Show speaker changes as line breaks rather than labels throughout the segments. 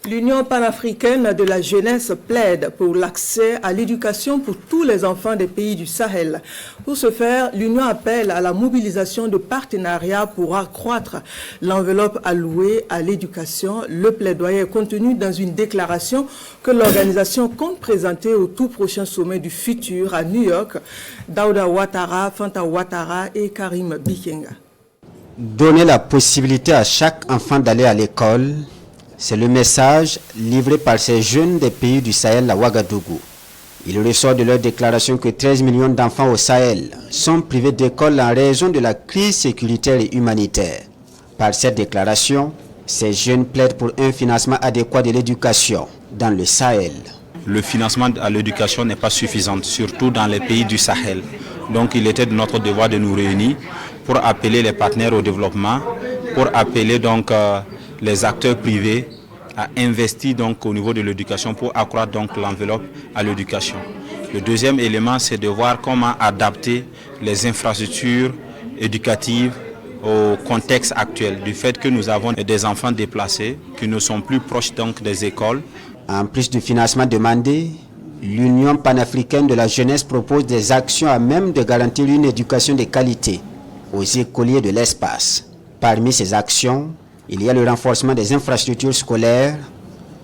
L'Union panafricaine de la jeunesse plaide pour l'accès à l'éducation pour tous les enfants des pays du Sahel. Pour ce faire, l'Union appelle à la mobilisation de partenariats pour accroître l'enveloppe allouée à l'éducation. Le plaidoyer est contenu dans une déclaration que l'organisation compte présenter au tout prochain sommet du futur à New York. Daouda Ouattara, Fanta Ouattara et Karim Bikenga.
Donner la possibilité à chaque enfant d'aller à l'école, c'est le message livré par ces jeunes des pays du Sahel à Ouagadougou. Il ressort de leur déclaration que 13 millions d'enfants au Sahel sont privés d'école en raison de la crise sécuritaire et humanitaire. Par cette déclaration, ces jeunes plaident pour un financement adéquat de l'éducation dans le Sahel.
Le financement à l'éducation n'est pas suffisant, surtout dans les pays du Sahel. Donc il était de notre devoir de nous réunir pour appeler les partenaires au développement, pour appeler donc les acteurs privés à investir donc au niveau de l'éducation pour accroître donc l'enveloppe à l'éducation. Le deuxième élément, c'est de voir comment adapter les infrastructures éducatives au contexte actuel, du fait que nous avons des enfants déplacés qui ne sont plus proches donc des écoles.
En plus du financement demandé, l'Union panafricaine de la jeunesse propose des actions à même de garantir une éducation de qualité aux écoliers de l'espace. Parmi ces actions, il y a le renforcement des infrastructures scolaires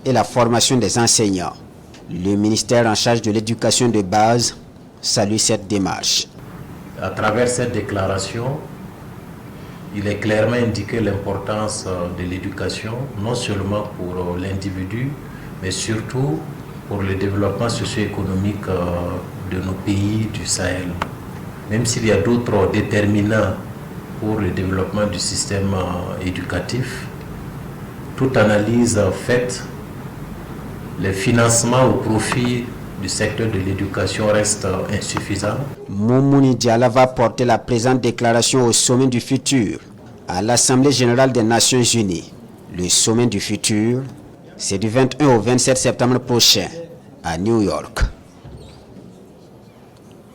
et la formation des enseignants. Le ministère en charge de l'éducation de base salue cette démarche.
À travers cette déclaration, il est clairement indiqué l'importance de l'éducation, non seulement pour l'individu, mais surtout pour le développement socio-économique de nos pays du Sahel. Même s'il y a d'autres déterminants pour le développement du système éducatif, toute analyse faite, les financements au profit du secteur de l'éducation restent insuffisants.
Moumouni Diala va porter la présente déclaration au sommet du futur à l'Assemblée générale des Nations Unies. Le sommet du futur, c'est du 21 au 27 septembre prochain à New York.